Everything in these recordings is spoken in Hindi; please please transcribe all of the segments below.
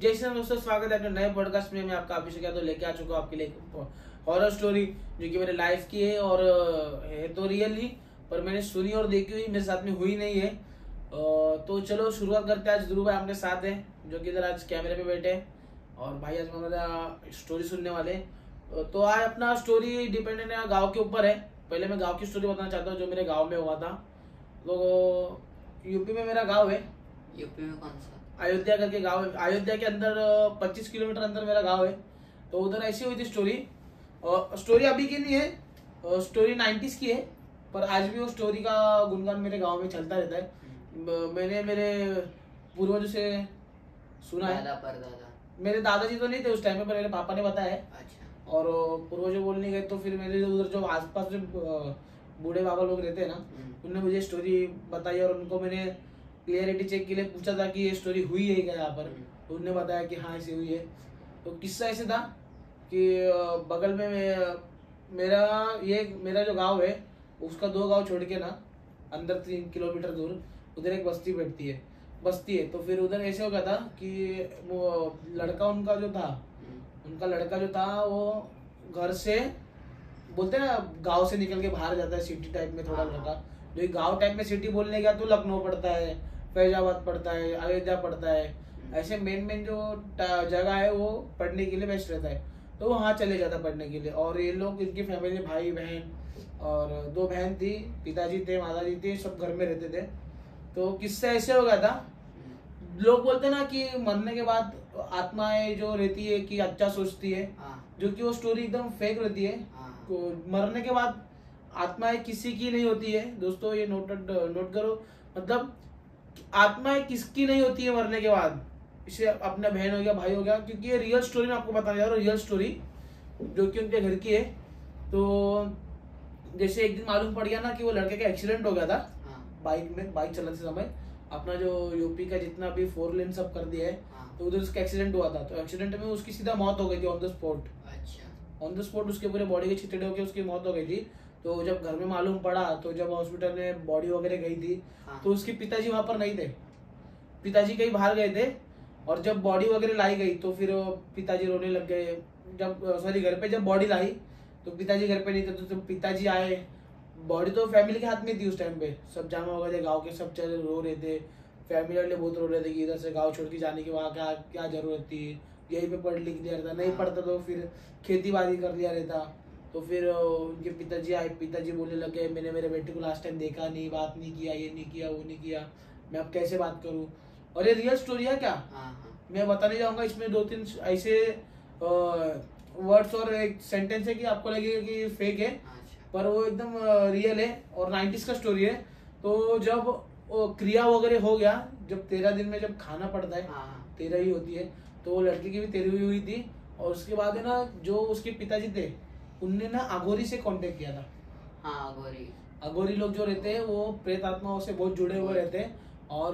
जय श्री राम दोस्तों, स्वागत है अपने नए पॉडकास्ट में। मैं आपका अभिषेक यादव लेके आ चुका हूँ आपके लिए हॉरर स्टोरी जो कि मेरे लाइफ की है और है तो रियल ही, पर मैंने सुनी और देखी हुई, मेरे साथ में हुई नहीं है। तो चलो शुरुआत करते हैं। आज ध्रुव भाई अपने साथ है जो कि इधर आज कैमरे पे बैठे हैं और भाई आज हमारा स्टोरी सुनने वाले हैं। तो आज अपना स्टोरी डिपेंडेंट है गाँव के ऊपर है। पहले मैं गाँव की स्टोरी बताना चाहता हूँ जो मेरे गाँव में हुआ था। तो यूपी में मेरा गाँव है। यूपी में कौन सा? अयोध्या करके गांव है। अयोध्या के अंदर 25 किलोमीटर अंदर मेरा गांव है। तो उधर ऐसी हुई थी स्टोरी। स्टोरी अभी की नहीं है, स्टोरी 90s की है, पर आज भी वो स्टोरी का गुणगान मेरे गांव में चलता रहता है। मैंने मेरे पूर्वजों से सुना है। दादा परदादा? मेरे दादाजी तो नहीं थे उस टाइम में, पर मेरे पापा ने बताया है। अच्छा। और पूर्वजों बोलने गए तो फिर मेरे उधर जो आसपास जो बूढ़े बाबा लोग रहते हैं ना, उन्होंने मुझे स्टोरी बताई और उनको मैंने क्लियरिटी चेक के लिए पूछा था कि ये स्टोरी हुई है क्या यहाँ पर। तो उन्होंने बताया कि हाँ ऐसी हुई है। तो किस्सा ऐसे था कि बगल में मेरा जो गांव है उसका 2 गांव छोड़ के ना अंदर 3 किलोमीटर दूर उधर एक बस्ती है। तो फिर उधर ऐसे हो गया था कि वो उनका लड़का जो था वो घर से बोलते हैं ना गांव से निकल के बाहर जाता है, सिटी टाइप में थोड़ा लड़का। जो गांव टाइप में सिटी बोलने गया तो लखनऊ पड़ता है, फैजाबाद पड़ता है, अयोध्या पड़ता है। ऐसे मेन जो जगह है वो पढ़ने के लिए बेस्ट रहता है, तो वहाँ चले जाता पढ़ने के लिए। और ये लोग, इनकी फैमिली, भाई बहन और 2 बहन थी, पिताजी थे, माताजी थे, सब घर में रहते थे। तो किस्सा ऐसे हो गया था, लोग बोलते ना कि मरने के बाद आत्माएं जो रहती है कि अच्छा सोचती है, जो कि वो स्टोरी एकदम फेक रहती है। तो मरने के बाद आत्माएं किसी की नहीं होती है दोस्तों, ये नोट करो। मतलब आत्माएं किसकी नहीं होती है मरने के बाद, इसे अपना बहन हो गया, भाई हो गया, क्योंकि ये रियल स्टोरी मैं आपको बताने जा रहा हूँ, रियल स्टोरी जो कि उनके घर की है। तो जैसे एक दिन मालूम पड़ गया ना कि वो लड़के का एक्सीडेंट हो गया था बाइक चलाते समय। अपना जो यूपी का जितना भी 4 लेन सब कर दिया है, तो उधर उसका एक्सीडेंट हुआ था। तो एक्सीडेंट में उसकी सीधा मौत हो गई थी ऑन द स्पॉट। अच्छा। ऑन द स्पॉट उसके पूरे बॉडी के छितड़े होकर उसकी मौत हो गई थी। तो जब घर में मालूम पड़ा, तो जब हॉस्पिटल में बॉडी वगैरह गई थी, तो उसके पिताजी वहां पर नहीं थे, पिताजी कहीं बाहर गए थे। और जब बॉडी वगैरह लाई गई तो फिर पिताजी रोने लग गए। घर पे जब बॉडी लाई तो पिताजी घर पे नहीं थे। तो पिताजी आए, बॉडी तो फैमिली के हाथ में थी उस टाइम पे, सब जमा हो गए थे, गाँव के सब चले रो रहे थे। फैमिली वाले बहुत रो रहे थे कि इधर से गाँव छोड़ के जाने की वहाँ क्या जरूरत थी, यहीं पे पढ़ लिख लिया रहता, नहीं पढ़ता तो फिर खेती बाड़ी कर लिया रहता। तो फिर उनके पिताजी आए, पिताजी बोलने लग गए मैंने मेरे बेटे को लास्ट टाइम देखा नहीं, बात नहीं किया, ये नहीं किया, वो नहीं किया, मैं अब कैसे बात करूं। और ये रियल स्टोरी है क्या, मैं बताने जाऊंगा। इसमें 2-3 ऐसे वर्ड्स और एक सेंटेंस है कि आपको लगेगा कि फेक है, पर वो एकदम रियल है और 90s का स्टोरी है। तो जब क्रिया वगैरह हो गया, जब 13 दिन में जब खाना पड़ता है, 13 ही होती है, तो वो लड़की की भी 13वीं हुई थी। और उसके बाद है ना, जो उसके पिताजी थे उनने ना अघोरी से कांटेक्ट किया था। अघोरी लोग जो रहते हैं वो प्रेत आत्माओं से बहुत जुड़े हुए रहते हैं और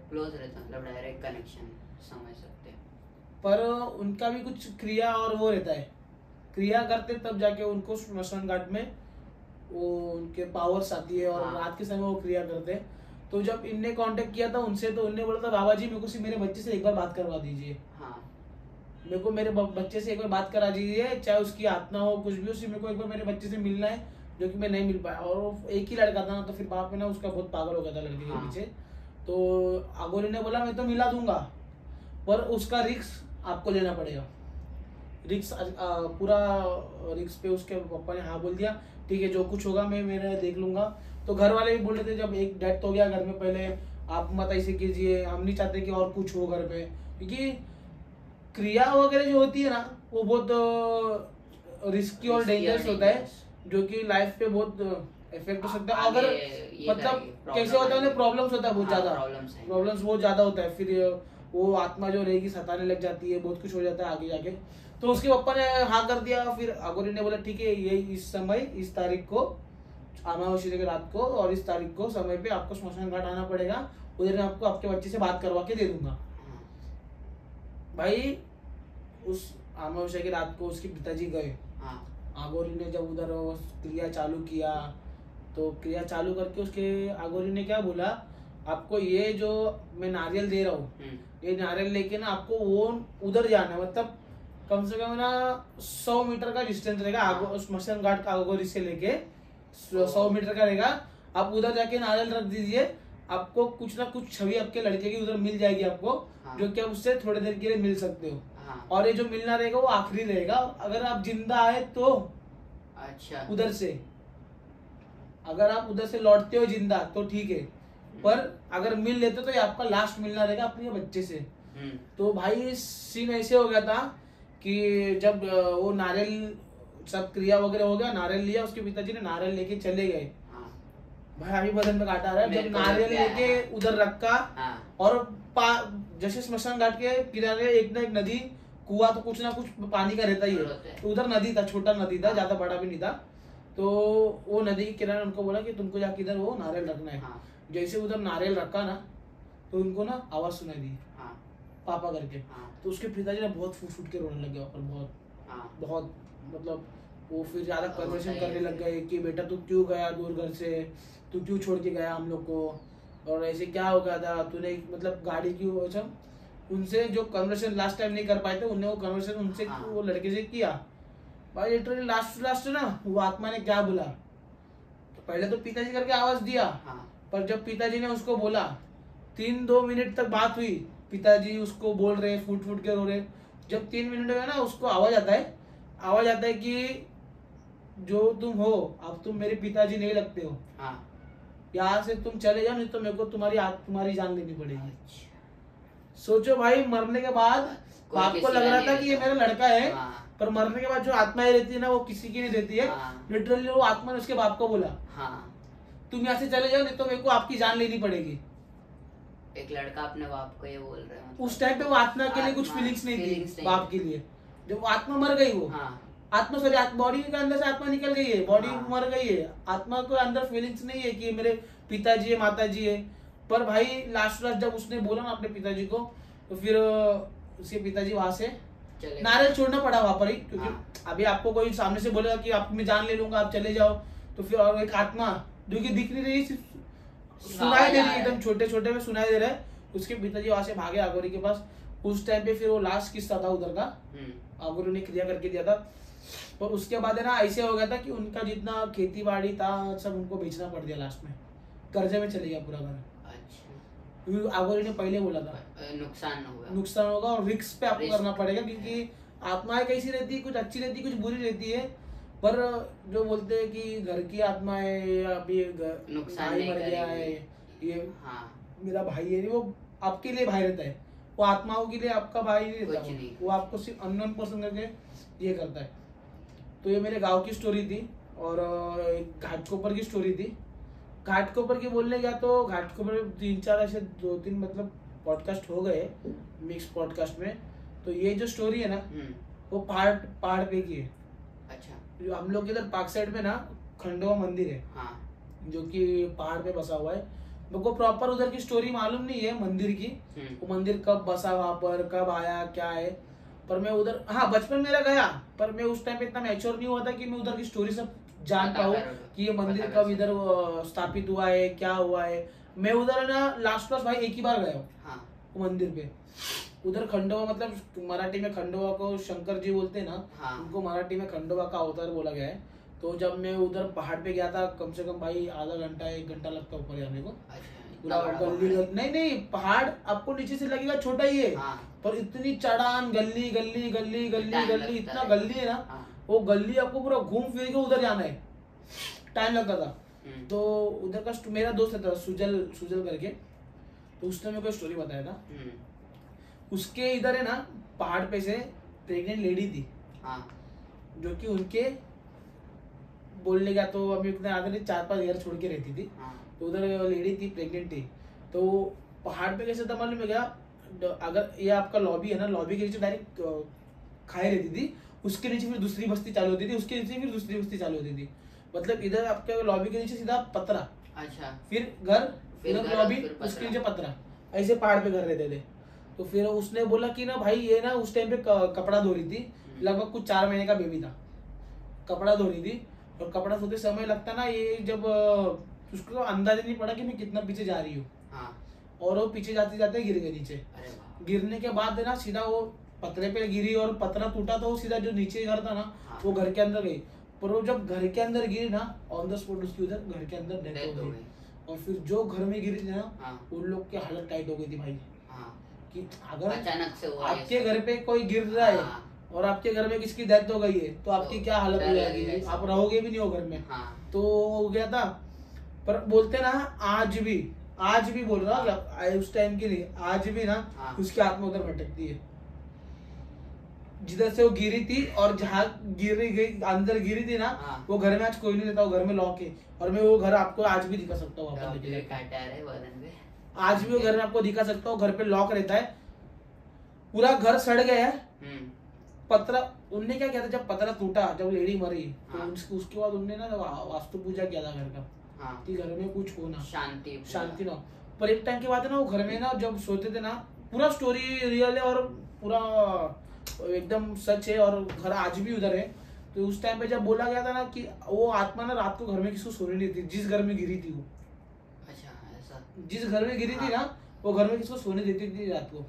क्लोज रहते हैं, मतलब डायरेक्ट कनेक्शन समझ सकते हैं। पर उनका भी कुछ क्रिया और वो रहता है, क्रिया करते तब जाके उनको स्मशान घाट में वो उनके पावर्स आती है और रात के समय वो क्रिया करते हैं। तो जब इनने कांटेक्ट किया था उनसे, तो उनने बोला था बाबा जी मेरे को सिर्फ मेरे बच्चे से एक बार बात करवा दीजिए, मेरे को मेरे बच्चे से एक बार बात करा दीजिए, चाहे उसकी आत्मा हो कुछ भी हो, सिर्फ मेरे को एक बार मेरे बच्चे से मिलना है, जो कि मैं नहीं मिल पाया। और वो एक ही लड़का था ना, तो फिर बाप में ना उसका बहुत पागल हो गया था लड़के के पीछे। तो अघोरी ने बोला मैं तो मिला दूंगा, पर उसका रिस्क आपको लेना पड़ेगा। पूरा रिस्क पे उसके पापा ने हाँ बोल दिया, ठीक है जो कुछ होगा मैं मेरा देख लूंगा। तो घर वाले भी बोल रहे थे, जब एक डेथ हो गया घर में, पहले आप मत ऐसे कीजिए, हम नहीं चाहते कि और कुछ हो घर पे, क्योंकि क्रिया वगैरह जो होती है ना वो बहुत रिस्की और डेंजरस होता है, जो कि लाइफ पे बहुत इफेक्ट हो सकता है। अगर मतलब कैसे होता है ना, प्रॉब्लम्स होता है बहुत ज्यादा, प्रॉब्लम्स बहुत ज्यादा होता है। फिर वो आत्मा जो रहेगी सताने लग जाती है, बहुत कुछ हो जाता है आगे जाके। तो उसके पापा ने हाँ कर दिया। फिर अघोरी ने बोला ठीक है, ये इस समय इस तारीख को, अमावस्या की रात को और इस तारीख को समय पे आपको स्मशान घाट आना पड़ेगा, उधर मैं आपको आपके बच्चे से बात करवा के दे दूंगा। भाई उस अमावस्या की रात को उसके पिताजी गए। अघोरी ने जब उधर क्रिया चालू किया, तो क्रिया चालू करके उसके अघोरी ने क्या बोला आपको ये जो मैं नारियल दे रहा हूँ, ये नारियल लेके ना आपको वो उधर जाना है, मतलब कम से कम ना 100 मीटर का डिस्टेंस रहेगा स्मशान घाट का आगोरी से लेके 100 मीटर का रहेगा। आप उधर जाके नारियल रख दीजिए, आपको कुछ ना कुछ छवि आपके लड़के की उधर मिल जाएगी आपको, जो कि आप उससे थोड़ी देर के लिए मिल सकते हो। और ये जो मिलना रहेगा वो आखिरी रहेगा, अगर आप जिंदा आए तो अच्छा उधर से, अगर आप उधर से लौटते हो जिंदा तो ठीक है, पर अगर मिल लेते तो ये आपका लास्ट मिलना रहेगा अपने बच्चे से। तो भाई सीन ऐसे हो गया था कि जब वो नारियल सब क्रिया वगैरह हो गया, नारियल लिया, उसके पिताजी ने नारियल लेके चले गए। भाई अभी बदन में काटा रहा है, जब नारियल लेके उधर रखा और जैसे स्मशान घाट के किनारे एक ना एक नदी कुआं तो कुछ ना कुछ पानी का रहता ही है, तो उधर नदी था, छोटा नदी था, ज्यादा बड़ा भी नहीं था। तो वो नदी के किनारे उनको बोला कि तुमको जाके इधर वो नारियल रखना है। जैसे उधर नारियल रखा ना तो उनको ना आवाज सुनाई दी पापा करके। तो उसके पिताजी ने बहुत फूट फूट के रोने लग गए, बहुत बहुत मतलब वो फिर ज्यादा कन्वर्सेशन करने लग गए कि बेटा तू क्यों गया दूर घर से, तू क्यों छोड़ के गया हम लोग को, और ऐसे क्या हो गया था तूने, मतलब गाड़ी क्यों, अच्छा उनसे जो कन्वर्सेशन लास्ट टाइम नहीं कर पाए थे उन्हें वो कन्वर्सेशन उनसे वो लड़के से किया। भाई लिटरली लास्ट ना वो आत्मा ने क्या बोला, तो पहले तो पिताजी करके आवाज दिया, पर जब पिताजी ने उसको बोला 3-2 मिनट तक बात हुई, पिताजी उसको बोल रहे फूट फूट के रो रहे। जब 3 मिनट में ना उसको आवाज आता है कि जो तुम हो अब तुम मेरे पिताजी नहीं लगते हो, यहाँ से तुम चले जाओ, नहीं तो मेरे को तुम्हारी जान लेनी पड़ेगी। सोचो भाई, मरने के बाद बाप को लग रहा था कि ये मेरा लड़का है, पर मरने के बाद जो आत्माएं रहती है ना वो किसी की नहीं रहती है। लिटरली वो आत्मा ने उसके बाप को बोला तुम यहाँ से चले जाओ, नहीं तो मेरे को आपकी जान लेनी पड़ेगी। एक लड़का अपने बाप को ये बोल रहा है, उस टाइम पे वो आत्मा के लिए कुछ फीलिंग्स नहीं थी बाप के लिए। जब वो आत्मा मर गई, वो आत्मा सॉरी बॉडी के अंदर से आत्मा निकल गई है, बॉडी मर गई है, आत्मा को अंदर फीलिंग्स नहीं है कि मेरे पिताजी है माताजी है। पर भाई लास्ट जब उसने बोला ना अपने पिताजी को, तो फिर उसके पिताजी वहां से नारियल छोड़ना पड़ा वहां पर ही, क्योंकि अभी आपको कोई सामने से बोलेगा कि आप मैं जान ले लूंगा आप चले जाओ, तो फिर और एक आत्मा जो कि दिख नहीं रही, सुनाई दे रही है, एकदम छोटे छोटे में सुनाई दे रहा है। उसके पिताजी वहां से भागे आगोरी के पास। उस टाइम पे फिर वो लास्ट किस्सा था उधर का, आगोरी ने क्रिया करके दिया था। और उसके बाद है ना ऐसे हो गया था कि उनका जितना खेती बाड़ी था सब उनको बेचना पड़ गया, लास्ट में कर्जे में चले गया पूरा घर। आगोरी ने पहले बोला था नुकसान होगा और रिस्क पे आपको करना पड़ेगा, क्योंकि आत्माएं कैसी रहती है, कुछ अच्छी रहती है कुछ बुरी रहती है। पर जो बोलते हैं कि घर की आत्माएं अभी भाई मर गया है, ये मेरा भाई है, वो आपके लिए भाई रहता है, वो आत्माओं के लिए आपका भाई नहीं रहता, वो आपको सिर्फ अननोन पर्सन करके ये करता है। तो ये मेरे गांव की स्टोरी थी और घाटकोपर की स्टोरी थी। घाटकोपर की बोलने गया तो घाटकोपर 3-4 ऐसे 2-3 मतलब पॉडकास्ट हो गए मिक्स पॉडकास्ट में। तो ये जो स्टोरी है ना वो पहाड़ पे की है। अच्छा, जो हम लोग इधर पाक साइड में ना खंडोवा मंदिर है, जो कि पहाड़ पे बसा हुआ है। मेरे को प्रॉपर उधर की स्टोरी मालूम नहीं है मंदिर की, वो मंदिर कब बसा वहां पर, कब आया, क्या है। पर मैं उधर बचपन मेरा गया, पर मैं उस टाइम पे इतना मैच्योर नहीं हुआ था कि मैं उधर की स्टोरी सब जान पाऊँ कि ये मंदिर कब इधर स्थापित हुआ है, क्या हुआ है। मैं उधर ना लास्ट भाई एक ही बार गया हूँ वो मंदिर पे। उधर खंडोवा मतलब मराठी में खंडोवा को शंकर जी बोलते हैं ना, उनको मराठी में खंडोवा का अवतार बोला गया है। तो जब मैं उधर पहाड़ पे गया था, कम से कम भाई आधा घंटा 1 घंटा लगता ऊपर जाने को। पूरा गली नहीं पहाड़ आपको नीचे से लगेगा छोटा ही है, पर इतनी चढ़ान, गली गली गली गली गली इतना गली है ना, वो गली आपको पूरा घूम फिर के उधर जाना है, टाइम लगता था। तो उधर का मेरा दोस्त था सुजल करके, तो उसने मेरे को स्टोरी बताया था। उसके इधर है ना पहाड़ पे से प्रेग्नेंट लेडी थी, जो कि उनके बोलने का तो अभी उतना याद नहीं, 4-5 घर छोड़ के रहती थी। तो उधर लेडी थी, प्रेग्नेंट थी। तो पहाड़ पे कैसे था मालूम है क्या, अगर ये आपका लॉबी है ना, लॉबी के नीचे डायरेक्ट खाई रहती थी, उसके नीचे फिर दूसरी बस्ती चालू होती थी, उसके नीचे फिर दूसरी बस्ती चालू होती थी। मतलब इधर आपके लॉबी के नीचे सीधा पतरा, अच्छा, फिर घर, फिर लॉबी, उसके नीचे पतरा, ऐसे पहाड़ पे घर रहते थे। तो फिर उसने बोला कि ना भाई ये ना उस टाइम पे कपड़ा धो रही थी, लगभग कुछ 4 महीने का बेबी था, कपड़ा धो रही थी। और कपड़ा धोते समय लगता ना ये जब उसको अंदाजा नहीं पड़ा कि मैं कितना पीछे जा रही हूँ, हाँ। और वो पीछे जाते जाते गिर गए नीचे। अरे वाह। गिरने के बाद है ना सीधा वो पतरे पे गिरी और पतरा टूटा तो वो सीधा जो नीचे घर था ना हाँ। वो घर के अंदर गई। पर वो जब घर के अंदर गिरी ना ऑन द स्पॉट उसकी उधर घर के अंदर डेथ डेथ हो हो गई। गई। और फिर जो घर में गिरी थी ना हाँ। उन लोग की हालत टाइट हो गई थी भाई हाँ। कि अगर अचानक से हुआ ये आपके सब। घर पे कोई गिर रहा है हाँ। और आपके घर में किसकी डेथ हो गई है तो आपकी तो क्या हालत डर हो लगेगा जाएगी, ऐसा। आप रहोगे भी नहीं हो घर में। हाँ। तो हो गया था। पर बोलते ना आज भी बोल रहा हूँ हाँ। उस टाइम की नहीं, आज भी ना हाँ। उसकी आत्मा उधर भटकती है जिधर से वो गिरी थी और जहाँ गिरी गई अंदर गिरी थी ना। हाँ। वो घर में आज कोई नहीं रहता, वो घर में लॉक है और मैं वो घर आपको आज भी दिखा सकता हूँ वापस डॉक्टर लेके काटा है बदन पे। आज भी वो घर में आपको दिखा सकता हूँ, घर पे लॉक रहता है, पूरा घर सड़ गया है। पतरा उनने क्या किया था जब पतरा टूटा, जब लेडी मरी तो हाँ। उसके बाद उनने ना वास्तु पूजा किया था घर का। हाँ। कि घर में कुछ हो ना, शांति ना हो। पर एक टाइम के बाद ना वो घर में ना जब सोते थे ना, पूरा स्टोरी रियल है और पूरा एकदम सच है और घर आज भी उधर है। तो उस टाइम पे जब बोला गया था ना कि वो आत्मा ना रात को घर में किसी को सोने नहीं थी, जिस घर में गिरी थी वो, अच्छा ऐसा, जिस घर में गिरी थी ना वो घर में किसी को सोने देती थी, रात को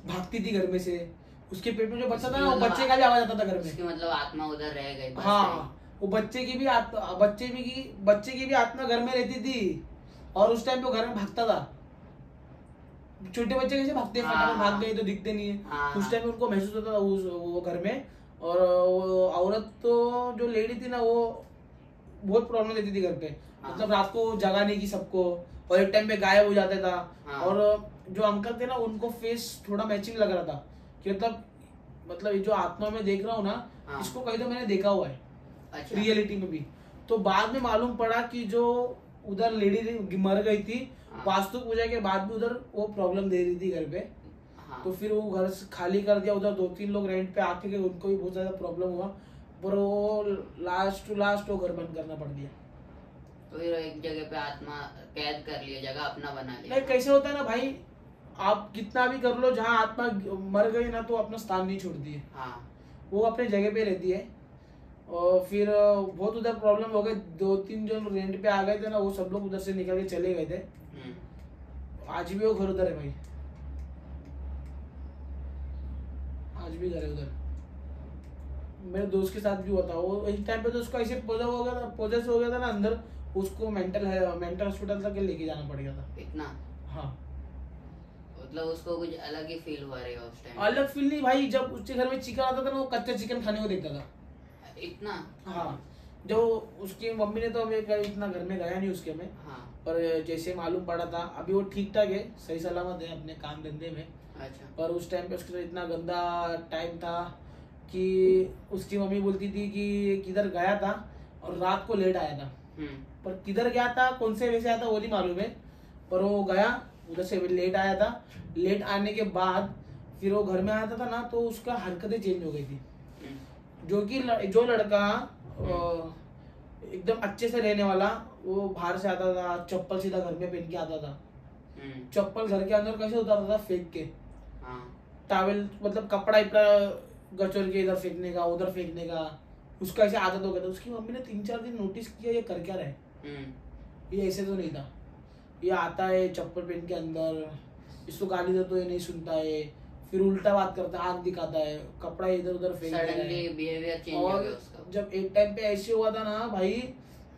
भागती थी घर में से। उसके पेट में जो बच्चा था ना वो बच्चे का भी आवाज आता था घर में। मतलब आत्मा उधर रह गई। हाँ, वो बच्चे की भी आत्मा घर में रहती थी और उस टाइम पे वो घर में भागता था। छोटे बच्चे कैसे भागते हैं, फटाफट भाग गए तो दिखते नहीं है। उस टाइम पे उनको महसूस होता था वो घर में। और वो औरत तो जो लेडी थी ना वो बहुत प्रॉब्लम देती थी घर पे। मतलब रात को जगाने की सबको, और एक टाइम पे गायब हो जाता था। और जो अंकल थे ना उनको फेस थोड़ा मैचिंग लग रहा था कि मतलब ये जो आत्मा में देख रहा हूँ ना इसको कहीं तो मैंने देखा हुआ है। अच्छा। रियलिटी में भी। तो बाद में मालूम पड़ा कि जो उधर लेडी मर गई थी, वास्तु पूजा के बाद भी उधर वो प्रॉब्लम दे रही थी घर पे। तो फिर वो घर खाली कर दिया, उधर 2-3 लोग रेंट पे आके गए, उनको भी बहुत ज्यादा प्रॉब्लम हुआ। पर वो लास्ट वो घर बंद करना पड़ दिया। तो फिर एक जगह पे आत्मा कैद कर लिया, जगह अपना बना लिया। नहीं, कैसे होता है ना भाई, आप कितना भी कर लो, जहाँ आत्मा मर गई ना तो अपना स्थान नहीं छोड़ती है। वो अपने जगह पे रहती है। और फिर बहुत उधर प्रॉब्लम हो गई, 2-3 जो रेंट पे आ गए थे ना वो सब लोग उधर से निकल के चले गए थे। आज भी वो घर उधर है भाई, आज भी घर है उधर। मेरे दोस्त के साथ भी हुआ था। वो एक टाइम पे तो उसको ऐसे पोजेस हो गया था ना अंदर, उसको मेंटल हॉस्पिटल तक लेके जाना पड़ गया था। इतना? हाँ। मतलब उसको कुछ अलग ही फील हुआ रहेगा उस टाइम। अलग फील नहीं भाई, जब उसके घर में चिकन आता था ना वो कच्चा चिकन खाने को देखता था। इतना? हाँ। जो उसकी मम्मी ने तो हमें इतना घर में गया नहीं उसके में। हाँ। पर जैसे मालूम पड़ा था, अभी वो ठीक ठाक है, सही सलामत है अपने काम धंधे में। अच्छा। पर उस टाइम पे उसके साथ इतना गंदा टाइम था कि उसकी मम्मी बोलती थी कि किधर गया था और रात को लेट आया था। पर किधर गया था, कौन से वजह से आया था वो नहीं मालूम है। पर वो गया उधर से लेट आया था। लेट आने के बाद फिर वो घर में आता था ना तो उसका हरकतें चेंज हो गई थी। जो लड़का एकदम अच्छे से रहने वाला, वो बाहर से आता था, चप्पल सीधा घर में पहन के आता था। चप्पल घर के अंदर कैसे उतारता था, फेंक के। टॉवेल मतलब कपड़ा गचोर के इधर फेंकने का, उधर फेंकने का, उसका ऐसे आदत हो गया था। उसकी मम्मी ने 3-4 दिन नोटिस किया ये कर क्या रहा है, ये ऐसे तो नहीं था, ये आता है चप्पल पहन के अंदर, इसको गाली दे तो ये नहीं सुनता है, फिर उल्टा बात करता है, आंख दिखाता है, कपड़ा इधर उधर फेंक देता है। बिहेवियर चेंज हो गया उसका। जब एक टाइम पे ऐसे हुआ था ना भाई,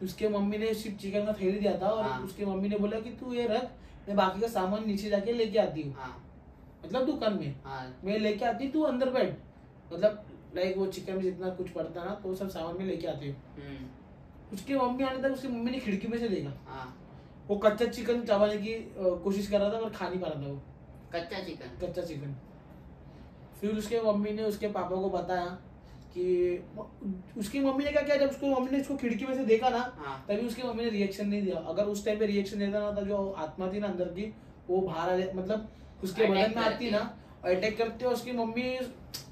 उसके मम्मी ने सिर्फ चिकन का थैली दिया था और उसकी मम्मी ने बोला कि तू ये रख, मैं बाकी का सामान नीचे जाके लेके आती हूँ। मतलब दुकान में मैं लेके आती, तू अंदर बैठ। मतलब लाइक वो चिकन में जितना कुछ पड़ता ना तो सब सामान में लेके आती हूँ। उसकी मम्मी आने तक उसकी मम्मी ने खिड़की में से देखा वो कच्चा चिकन चबाने की कोशिश कर रहा था पर खा नहीं पा रहा था वो कच्चा चिकन। फिर उसके मम्मी ने उसके पापा को बताया कि उसकी मम्मी ने क्या किया, जब उसको मम्मी ने उसको खिड़की में से देखा ना तभी उसकी मम्मी ने रिएक्शन नहीं दिया। अगर उस टाइम पे रिएक्शन देता ना, जो आत्मा थी ना अंदर की वो बाहर मतलब उसके बदन में आती ना, अटैक करते हो। उसकी मम्मी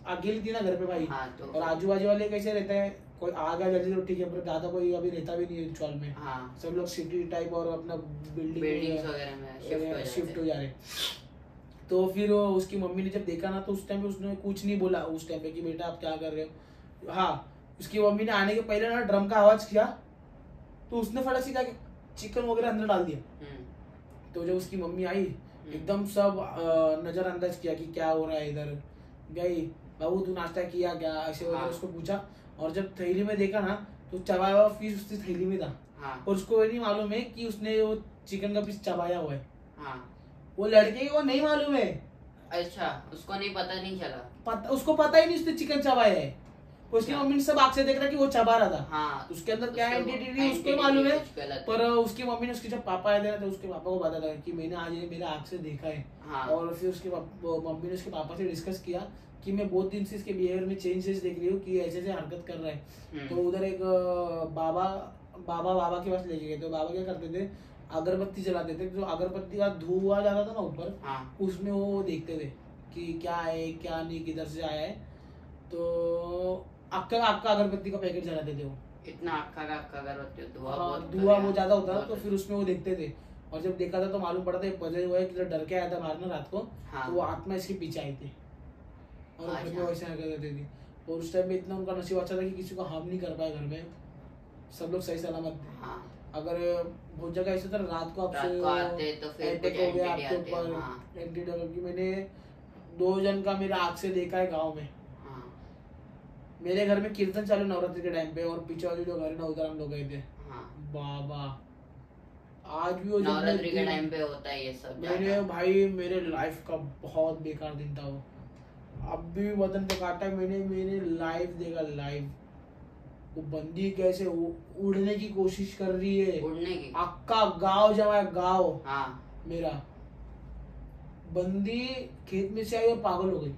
अकेली थी ना घर पे भाई। और आजू बाजू वाले कैसे रहते हैं, कोई आ गया जल्दी तो ठीक है, पर ज्यादा कोई अभी रहता भी नहीं है चौल में। सब लोग सिटी टाइप और अपना बिल्डिंग वगैरह में शिफ्ट हो जा रहे। तो फिर उसकी मम्मी ने जब देखा ना तो उस टाइम पे उसने कुछ नहीं बोला उस टाइम पे कि बेटा आप क्या कर रहे हो। हाँ, उसकी मम्मी ने आने के पहले ना ड्रम का आवाज किया तो उसने फटाक से जाके चिकन वगैरह अंदर डाल दिया। तो जब उसकी मम्मी आई एकदम सब नजरअंदाज किया कि क्या हो रहा है इधर। गई, बाबू तू नाश्ता किया क्या, ऐसे वगैरह उसको पूछा। और जब थैली में देखा ना तो चबाया हुआ पीस उसकी थैली में था। और उसको ये नहीं मालूम है कि उसने वो चिकन का पीस चबाया हुआ है। वो लड़के को नहीं मालूम है। अच्छा, उसको नहीं पता, नहीं चला उसको पता ही नहीं उसने चिकन चबाया है। उसकी मम्मी ने सब आंख से देख रहा कि वो चबा रहा था। हाँ, उसके अंदर क्या एंटिटी उसको मालूम है। पर उसकी मम्मी ने उसके जब पापा आए थे ना तो उसके पापा को बताया कि मैंने आज ये मेरे आंख से देखा है। और फिर उसके मम्मी ने उसके पापा से डिस्कस किया कि मैं बहुत दिन से इसके बिहेवियर में चेंजेस देख रही हूँ कि ऐसे ऐसे हरकत कर रहा है। तो उधर एक बाबा के पास लेके गए। तो बाबा क्या करते थे, अगरबत्ती जलाते थे। जो अगरबत्ती का धुआं जाता था ना ऊपर, उसमें वो देखते थे कि क्या है क्या नहीं, किधर से आया है। तो अक्का अगरबत्ती का पैकेट जलाते थे वो। इतना अक्का अगरबत्ती धुआं वो ज्यादा होता था। तो फिर उसमें वो देखते थे। और जब देखा था तो मालूम पड़ा था पजल हुआ है कि डर के आया था बाहर ना रात को। तो वो आत्मा इसके पीछे आई थी और घर में वैसे हरकत करती थी। और उस टाइम में इतना उनका नसीब अच्छा था कि किसी को हार्म नहीं कर पाया घर में, सब लोग सही सलामत थे। अगर बहुत जगह ऐसा था रात को आपसे तो फिर अटैक हो गया आपके ऊपर एंटीडोट की। मैंने 2 जन का मेरा आँख से देखा है गाँव में। मेरे घर में कीर्तन चालू नवरात्रि के टाइम पे और पीछे वाले जो घर है ना उधर हम लोग गए थे। बाबा आज भी वो नवरात्रि के टाइम पे होता है ये सब। मैंने भाई मेरे लाइफ का बहुत बेकार दिन था वो। अब भी वतन पे काटा मैंने लाइव देखा लाइव। वो बंदी कैसे उड़ने की कोशिश कर रही है, उड़ने की। अक्का गांव जमा गांव मेरा। बंदी खेत में से आई और पागल हो गई,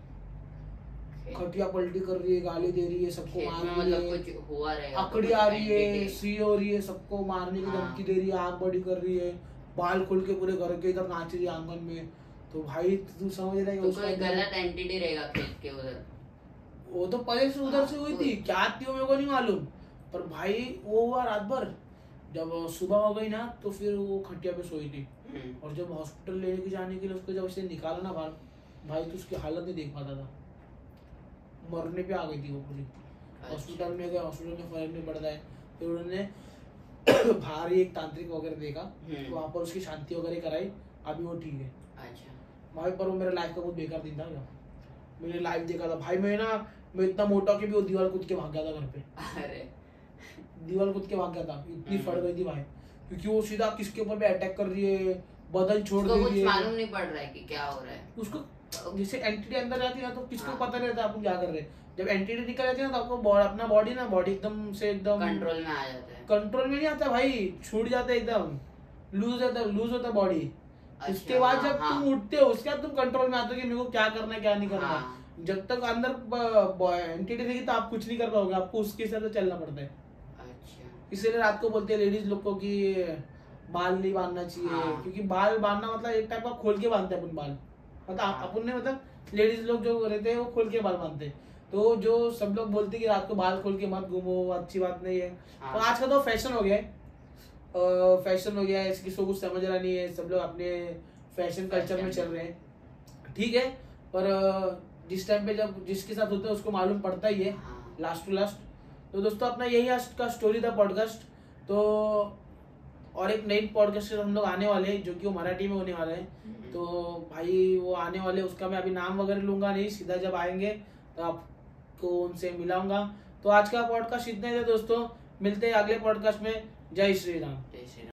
खटिया पलटी कर रही है, गाली दे रही है, सबको मार रही है, कुछ हुआ रहेगा, अकड़ी आ रही है, सी हो रही है, सबको मारने की धमकी दे रही है, आग बड़ी कर रही है, बाल खोल के पूरे घर के इधर नाच रही है आंगन में। तो भाई तू समझ रहा है तो कोई गलत एंटिटी रहेगा खेत के उधर। वो तो पहले से उधर से हुई थी, क्या थी मेरे को नहीं मालूम। पर भाई वो हुआ रात भर। जब सुबह हो गई ना तो फिर वो खटिया पे सोई थी। और जब हॉस्पिटल लेने के जाने के लिए उसको जब उसे निकाला ना बाहर, भाई तो उसकी हालत नहीं देख पाता था, मरने पे आ गई थी वो पूरी। हॉस्पिटल में गए, हॉस्पिटल में फर्क नहीं पड़ता है। फिर उन्होंने बाहर ही एक तांत्रिक वगैरह देखा, तो वहाँ पर उसकी शांति वगैरह कराई, अभी वो ठीक है। अच्छा भाई पर वो मेरा लाइफ का बहुत बेकार दिन था क्या। मैंने लाइव देखा था भाई। मैं इतना मोटा कि भी वो दीवार कूद के भाग गया था घर पे। अरे दीवार कूद के भाग गया था, इतनी फट गई थी भाई। क्योंकि वो सीधा किसके ऊपर भी अटैक कर रही है, बदल छोड़ दे रही है, मालूम नहीं पड़ रहा है कि क्या हो रहा है उसको। जैसे एंटिटी अंदर जाती है ना तो किसको पता नहीं रहता अपन क्या कर रहे हैं। जब एंटिटी निकल जाती है ना तो आपको अपना बॉडी एकदम से एकदम कंट्रोल में आ जाता है। कंट्रोल में नहीं आता भाई, छूट जाता है एकदम, लूज होता बॉडी। अच्छा, उसके बाद जब तुम उठते हो उसके बाद तुम कंट्रोल में आते हो कि मेरे को क्या करना है क्या नहीं करना। जब तक अंदर एंटिटी रहेगी तो आप कुछ नहीं कर पाओगे, आपको उसके हिसाब से चलना पड़ता है। अच्छा, इसीलिए रात को बोलते हैं लेडीज लोग को कि बाल नहीं बांधना चाहिए। क्योंकि बाल बांधना मतलब एक टाइप का खोल के बांधते हैं अपन बाल, मतलब अपन ने मतलब लेडीज लोग जो रहते हैं वो खोल के बाल बांधते हैं। तो जो सब लोग बोलते हैं कि रात को बाल खोल के मत घूमो, अच्छी बात नहीं है। तो आज का तो फैशन हो गया है, किसी को कुछ समझ रहा नहीं है, सब लोग अपने फैशन कल्चर में चल रहे हैं, ठीक है। पर जिस टाइम पे जब जिसके साथ होता है उसको मालूम पड़ता ही है लास्ट टू लास्ट। तो दोस्तों अपना यही आज का स्टोरी था पॉडकास्ट। तो और एक नई पॉडकास्ट हम लोग आने वाले हैं जो कि वो मराठी में होने वाले हैं। तो भाई वो आने वाले, उसका मैं अभी नाम वगैरह लूंगा नहीं, सीधा जब आएंगे तो आपको उनसे मिलाऊंगा। तो आज का पॉडकास्ट इतने थे दोस्तों, मिलते हैं अगले पॉडकास्ट में। जय श्री राम।